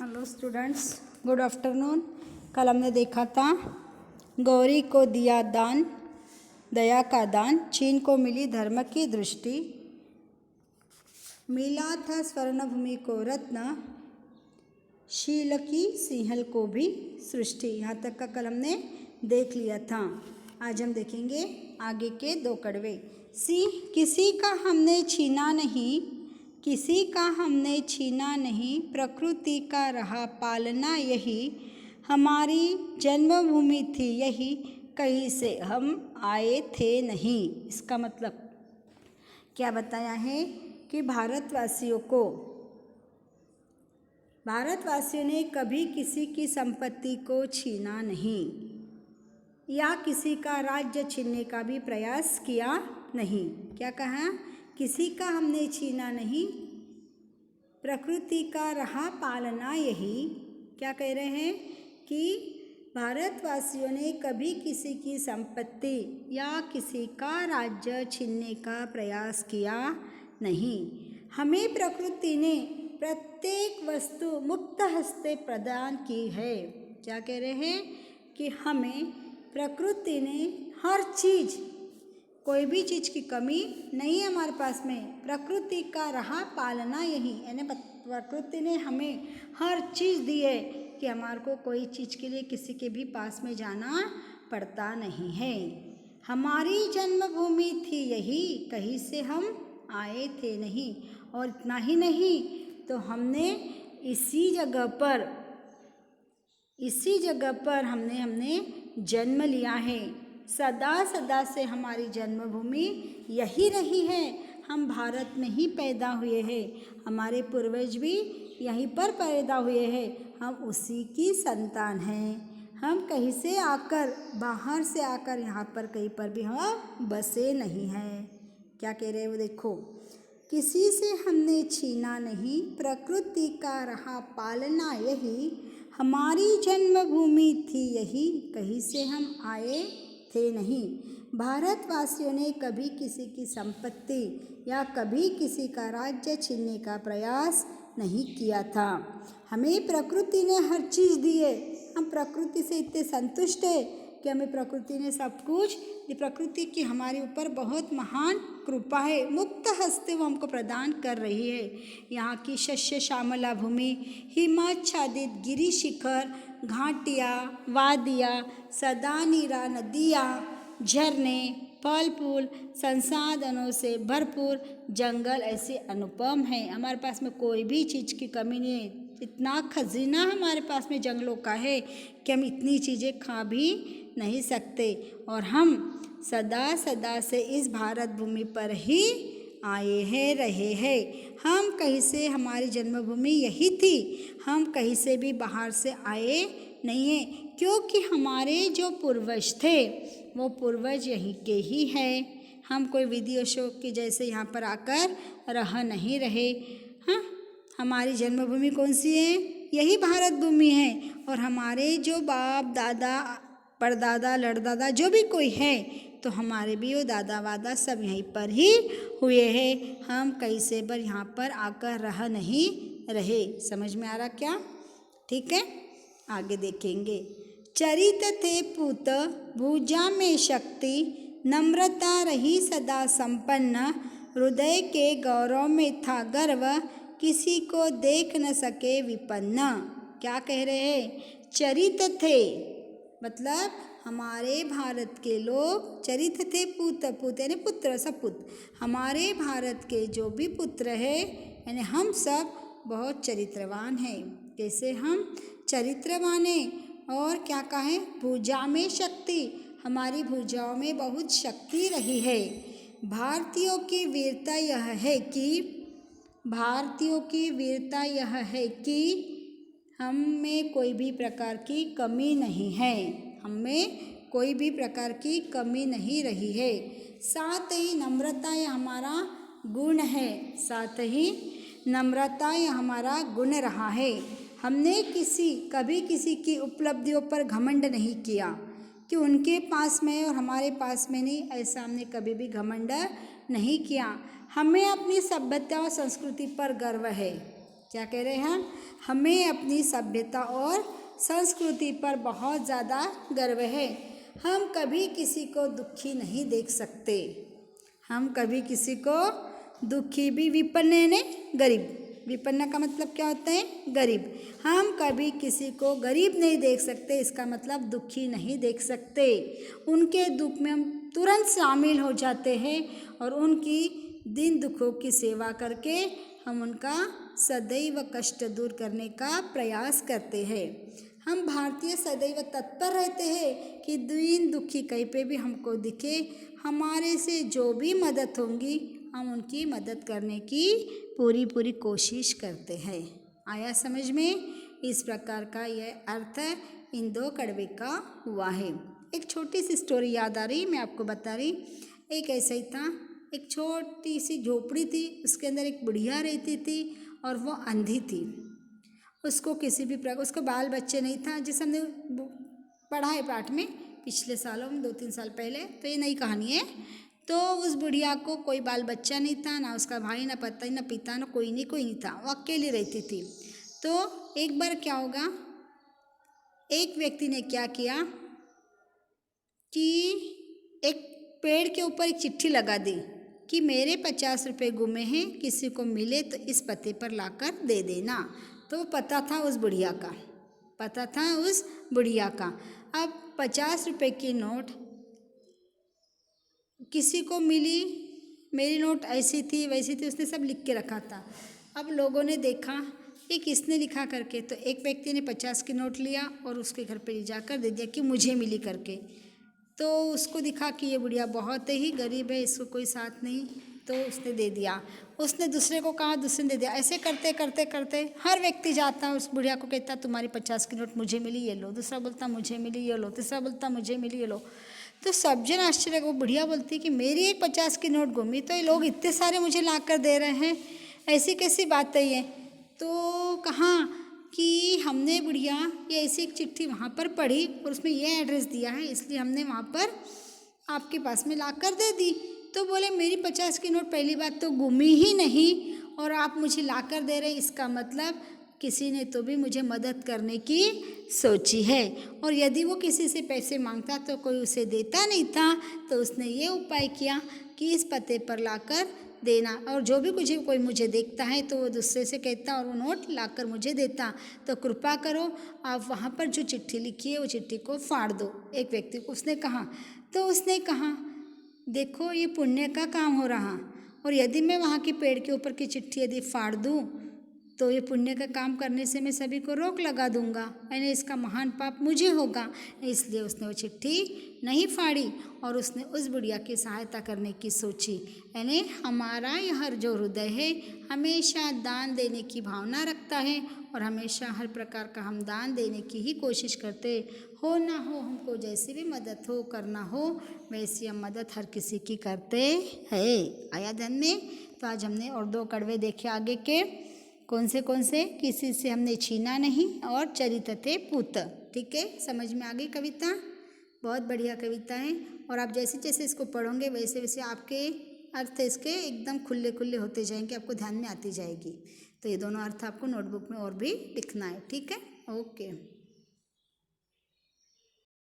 Hello students, good afternoon. कल हमने देखा था गौरी को दिया दान, दया का दान, चीन को मिली धर्म की दृष्टि, मिला था स्वर्णभूमि को रत्न, शील की सिंहल को भी सृष्टि। यहाँ तक का कल हमने देख लिया था। आज हम देखेंगे आगे के दो कड़वे। किसी का हमने छीना नहीं, किसी का हमने छीना नहीं, प्रकृति का रहा पालना यही, हमारी जन्मभूमि थी यही, कहीं से हम आए थे नहीं। इसका मतलब क्या बताया है कि भारतवासियों ने कभी किसी की संपत्ति को छीना नहीं या किसी का राज्य छीनने का भी प्रयास किया नहीं। क्या कहा? किसी का हमने छीना नहीं, प्रकृति का रहा पालना यही। क्या कह रहे हैं कि भारतवासियों ने कभी किसी की संपत्ति या किसी का राज्य छीनने का प्रयास किया नहीं। हमें प्रकृति ने प्रत्येक वस्तु मुक्त हस्ते प्रदान की है। क्या कह रहे हैं कि हमें प्रकृति ने हर चीज़, कोई भी चीज़ की कमी नहीं है हमारे पास में। प्रकृति का रहा पालना यही, यानी प्रकृति ने हमें हर चीज़ दी है कि हमारे को कोई चीज़ के लिए किसी के भी पास में जाना पड़ता नहीं है। हमारी जन्मभूमि थी यही, कहीं से हम आए थे नहीं। और इतना ही नहीं तो हमने इसी जगह पर हमने जन्म लिया है। सदा सदा से हमारी जन्मभूमि यही रही है। हम भारत में ही पैदा हुए हैं, हमारे पूर्वज भी यहीं पर पैदा हुए हैं, हम उसी की संतान हैं। हम कहीं से आकर, बाहर से आकर यहाँ पर कहीं पर भी हम बसे नहीं हैं। क्या कह रहे हैं वो देखो, किसी से हमने छीना नहीं, प्रकृति का रहा पालना यही, हमारी जन्मभूमि थी यही, कहीं से हम आए थे नहीं। भारतवासियों ने कभी किसी की संपत्ति या कभी किसी का राज्य छीनने का प्रयास नहीं किया था। हमें प्रकृति ने हर चीज़ दी है। हम प्रकृति से इतने संतुष्ट है कि हमें प्रकृति ने सब कुछ, ये प्रकृति की हमारे ऊपर बहुत महान कृपा है। मुक्त हस्ते वो हमको प्रदान कर रही है। यहाँ की शस्य श्यामला भूमि, हिमाच्छादित गिरि शिखर, घाटियाँ, वादियाँ, सदा नीरा नदियाँ, झरने, फल फूल, संसाधनों से भरपूर जंगल ऐसे अनुपम हैं। हमारे पास में कोई भी चीज़ की कमी नहीं है। इतना खजीना हमारे पास में जंगलों का है कि हम इतनी चीज़ें खा भी नहीं सकते। और हम सदा सदा से इस भारत भूमि पर ही आए हैं, रहे हैं। हम कहीं से, हमारी जन्मभूमि यही थी, हम कहीं से भी बाहर से आए नहीं हैं, क्योंकि हमारे जो पूर्वज थे वो पूर्वज यहीं के ही हैं। हम कोई विदेशों के जैसे यहाँ पर आकर रह नहीं रहे। हाँ, हमारी जन्मभूमि कौन सी है? यही भारत भूमि है। और हमारे जो बाप दादा, परदादा, लड़दादा जो भी कोई है, तो हमारे भी वो दादा वादा सब यहीं पर ही हुए हैं। हम कहीं से पर यहाँ पर आकर रह नहीं रहे। समझ में आ रहा क्या? ठीक है, आगे देखेंगे। चरित थे पूत, भुजा में शक्ति, नम्रता रही सदा संपन्न, हृदय के गौरव में था गर्व, किसी को देख न सके विपन्न। क्या कह रहे हैं? चरित थे मतलब हमारे भारत के लोग चरित थे, पूत यानी पुत्र, सपूत। हमारे भारत के जो भी पुत्र है, यानी हम सब बहुत चरित्रवान हैं। कैसे हम चरित्रवान हैं? और क्या कहें? भुजा में शक्ति, हमारी भुजाओं में बहुत शक्ति रही है। भारतीयों की वीरता यह है कि हम में कोई भी प्रकार की कमी नहीं है। हम में कोई भी प्रकार की कमी नहीं रही है। साथ ही नम्रता यह हमारा गुण है, नम्रता यह हमारा गुण रहा है। हमने कभी किसी की उपलब्धियों पर घमंड नहीं किया कि उनके पास में और हमारे पास में नहीं, ऐसा हमने कभी भी घमंड नहीं किया। हमें अपनी सभ्यता और संस्कृति पर गर्व है। क्या कह रहे हैं? हमें अपनी सभ्यता और संस्कृति पर बहुत ज़्यादा गर्व है। हम कभी किसी को दुखी नहीं देख सकते। हम कभी किसी को दुखी भी, विपन्न ने गरीब, विपन्न का मतलब क्या होता है? गरीब। हम कभी किसी को गरीब नहीं देख सकते, इसका मतलब दुखी नहीं देख सकते। उनके दुख में हम तुरंत शामिल हो जाते हैं और उनकी दिन दुखों की सेवा करके हम उनका सदैव कष्ट दूर करने का प्रयास करते हैं। हम भारतीय सदैव तत्पर रहते हैं कि दीन दुखी कहीं पे भी हमको दिखे, हमारे से जो भी मदद होंगी हम उनकी मदद करने की पूरी कोशिश करते हैं। आया समझ में? इस प्रकार का यह अर्थ इन दो कड़वे का हुआ है। एक छोटी सी स्टोरी याद आ रही, मैं आपको बता रही। एक ऐसा ही था, एक छोटी सी झोपड़ी थी, उसके अंदर एक बुढ़िया रहती थी और वो अंधी थी। उसको किसी भी प्रकार, उसको बाल बच्चे नहीं था, जिसे हमने पढ़ा है पाठ में पिछले सालों में, 2-3 साल पहले, तो ये नई कहानी है। तो उस बुढ़िया को कोई बाल बच्चा नहीं था, ना उसका भाई, ना पति, ना पिता, ना कोई नहीं था, वो अकेली रहती थी। तो एक बार क्या होगा, एक व्यक्ति ने क्या किया कि एक पेड़ के ऊपर एक चिट्ठी लगा दी कि मेरे 50 रुपये गुमे हैं, किसी को मिले तो इस पते पर लाकर दे देना। तो पता था उस बुढ़िया का, पता था उस बुढ़िया का। अब 50 रुपये की नोट किसी को मिली, मेरी नोट ऐसी थी वैसी थी, उसने सब लिख के रखा था। अब लोगों ने देखा ये किसने लिखा करके, तो एक व्यक्ति ने 50 की नोट लिया और उसके घर पे ले जाकर दे दिया कि मुझे मिली करके। तो उसको दिखा कि ये बुढ़िया बहुत ही गरीब है, इसको कोई साथ नहीं, तो उसने दे दिया। उसने दूसरे को कहा, दूसरे ने दे दिया। ऐसे करते करते करते हर व्यक्ति जाता उस बुढ़िया को कहता तुम्हारी 50 की नोट मुझे मिली, ये लो। दूसरा बोलता मुझे मिली, ये लो। तीसरा बोलता मुझे मिली, ये लो। तो सब जन आश्चर्य, वो बुढ़िया बोलती कि मेरी एक 50 की नोट गुमी, तो ये लोग इतने सारे मुझे ला कर दे रहे हैं, ऐसी कैसी बात है ये? तो कहा कि हमने बुढ़िया ये ऐसी एक चिट्ठी वहाँ पर पढ़ी और उसमें ये एड्रेस दिया है, इसलिए हमने वहाँ पर आपके पास में ला कर दे दी। तो बोले मेरी 50 की नोट पहली बात तो गुमी ही नहीं और आप मुझे ला कर दे रहे, इसका मतलब किसी ने तो भी मुझे मदद करने की सोची है। और यदि वो किसी से पैसे मांगता तो कोई उसे देता नहीं था, तो उसने ये उपाय किया कि इस पते पर लाकर देना, और जो भी कुछ कोई मुझे देखता है तो वो दूसरे से कहता और वो नोट लाकर मुझे देता। तो कृपा करो आप वहाँ पर जो चिट्ठी लिखी है वो चिट्ठी को फाड़ दो। एक व्यक्ति को उसने कहा, तो उसने कहा देखो ये पुण्य का काम हो रहा, और यदि मैं वहाँ के पेड़ के ऊपर की चिट्ठी यदि फाड़ दूँ तो ये पुण्य का काम करने से मैं सभी को रोक लगा दूंगा, यानी इसका महान पाप मुझे होगा। इसलिए उसने वो चिट्ठी नहीं फाड़ी और उसने उस बुढ़िया की सहायता करने की सोची। यानी हमारा यह जो हृदय है हमेशा दान देने की भावना रखता है और हमेशा हर प्रकार का हम दान देने की ही कोशिश करते हो, ना हो हमको जैसी भी मदद हो करना हो वैसी हम मदद हर किसी की करते हैं। आया ध्यान में? तो आज हमने और 2 कड़वे देखे आगे के, कौन से किसी से हमने छीना नहीं और चरितते पूत। ठीक है, समझ में आ गई कविता? बहुत बढ़िया कविता है और आप जैसे जैसे इसको पढ़ोगे वैसे वैसे आपके अर्थ इसके एकदम खुले खुले होते जाएंगे, आपको ध्यान में आती जाएगी। तो ये दोनों अर्थ आपको नोटबुक में और भी लिखना है। ठीक है, ओके।